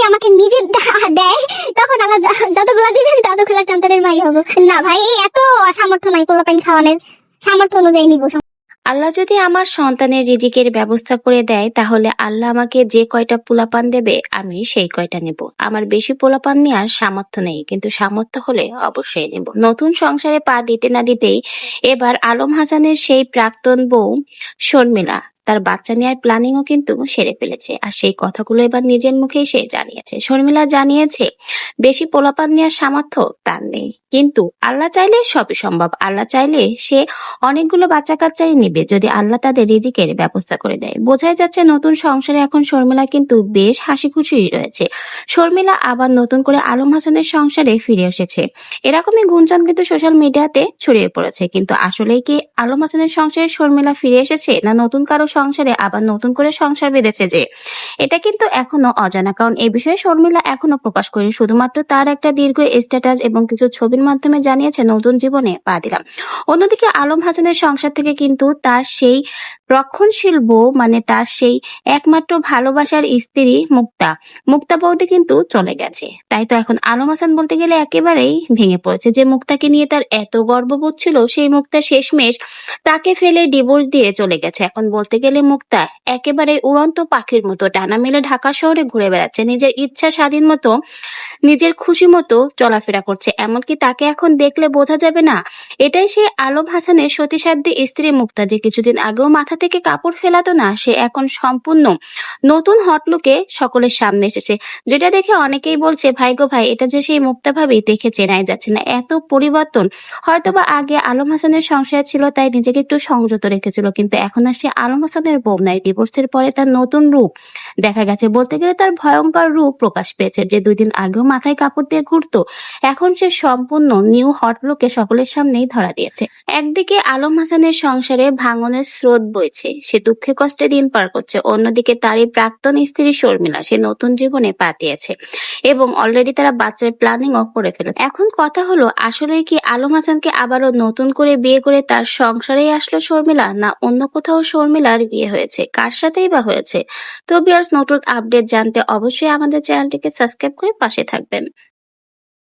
আমাকে নিজে দেয়, তখন আল্লাহ যতগুলা দিবেন ততগুলা সন্তানের মাই হবো। না ভাই, এত সামর্থ্য নাই পোলাপাইন খাওয়ানোর, সামর্থ্য অনুযায়ী নিবো। আল্লাহ যদি আমার সন্তানের রিজিকের ব্যবস্থা করে দেয়, তাহলে আল্লাহ আমাকে যে কয়টা পোলাপান দেবে আমি সেই কয়টা নেব। আমার বেশি পোলাপান নেওয়ার সামর্থ্য নেই, কিন্তু সামর্থ্য হলে অবশ্যই নেব। নতুন সংসারে পা দিতে না দিতেই এবার আলম হাসানের সেই প্রাক্তন বউ শর্মিলা তার বাচ্চা নেওয়ার প্ল্যানিংও কিন্তু সেরে ফেলেছে, আর সেই কথাগুলো এবার নিজের মুখেই সে জানিয়েছে। শর্মিলা জানিয়েছে বেশি পোলাপান নেওয়ার সামর্থ্য তার নেই, কিন্তু আল্লাহ চাইলে সবই সম্ভব। আল্লাহ চাইলে সে অনেকগুলো বাচ্চা কাচ্চাই নিবে, যদি আল্লাহ তাদের রিজিকের ব্যবস্থা করে দেয়। বোঝাই যাচ্ছে নতুন সংসারে এখন শর্মিলা কিন্তু বেশ হাসি খুশি রয়েছে। শর্মিলা আবার নতুন করে আলম হাসানের সংসারে ফিরে এসেছে, এরকমই গুঞ্জন কিন্তু সোশ্যাল মিডিয়াতে ছড়িয়ে পড়েছে। কিন্তু আসলেই কি আলম হাসানের সংসারে শর্মিলা ফিরে এসেছে, না নতুন কারো সংসারে আবার নতুন করে সংসার বেঁধেছে, যে এটা কিন্তু এখনো অজানা। কারণ এই বিষয়ে শর্মিলা এখনো প্রকাশ করেনি, শুধুমাত্র তার একটা দীর্ঘ স্ট্যাটাস এবং কিছু ছবির মাধ্যমে জানিয়েছে নতুন জীবনে পা দিলাম। অন্যদিকে আলম হাসানের সংসার থেকে কিন্তু তার সেই রক্ষণশীল বউ, মানে তার সেই একমাত্র ভালোবাসার স্ত্রী মুক্তা বৌদি কিন্তু চলে গেছে। তাই তো এখন আলম হাসান বলতে গেলে একেবারেই ভেঙে পড়েছে। যে মুক্তাকে নিয়ে তার এত গর্ববোধ ছিল, সেই মুক্তা শেষমেশ তাকে ফেলে ডিভোর্স দিয়ে চলে গেছে। এখন বলতে গেলে মুক্তা একেবারে উড়ন্ত পাখির মতো ডানা মেলে ঢাকা শহরে ঘুরে বেড়াচ্ছে, নিজের ইচ্ছা স্বাধীন মতো নিজের খুশি মতো চলাফেরা করছে। এমনকি তাকে এখন দেখলে বোঝা যাবে না এটাই সেই আলম হাসানের সতীসাধ্যী স্ত্রী মুক্তা, যে কিছুদিন আগেও মাথা থেকে কাপড় ফেলাতো না, সে এখন সম্পূর্ণ নতুন হটলুকে সকলের সামনে এসেছে। যেটা দেখে অনেকেই বলছে ভাই গো ভাই, এটা যে সেই মুক্তা ভাবি দেখে চেনাই যাচ্ছে না, এত পরিবর্তন। হয়তোবা আগে আলম হাসানের সংসার ছিল তাই নিজেকে একটু সংযত রেখেছিল, কিন্তু এখন আর সে আলম হাসানের বউ নাই। ডিভোর্সের পরে তার নতুন রূপ দেখা গেছে, বলতে গেলে তার ভয়ঙ্কর রূপ প্রকাশ পেয়েছে। যে 2 দিন আগেও মাথায় কাপড় দিয়ে ঘুরতো, এখন সে সম্পূর্ণ নিউ হট লুকে সকলের সামনেই ধরা দিয়েছে। একদিকে আলম হাসানের সংসারে ভাঙনের স্রোত বইছে, সে দুঃখে কষ্টে দিন পার করছে। অন্যদিকে তারই প্রাক্তন স্ত্রী শর্মিলা সে নতুন জীবনে পা দিয়েছে এবং অলরেডি তারা বাচ্চার প্ল্যানিংও করে ফেলেছে। এখন কথা হলো, আসলে কি আলম হাসানকে আবারও নতুন করে বিয়ে করে তার সংসারেই আসলো শর্মিলা, না অন্য কোথাও শর্মিলার বিয়ে হয়েছে, কার সাথেই বা হয়েছে? তো ভিউয়ার্স, নতুন আপডেট জানতে অবশ্যই আমাদের চ্যানেলটিকে সাবস্ক্রাইব করে পাশে থাকবেন।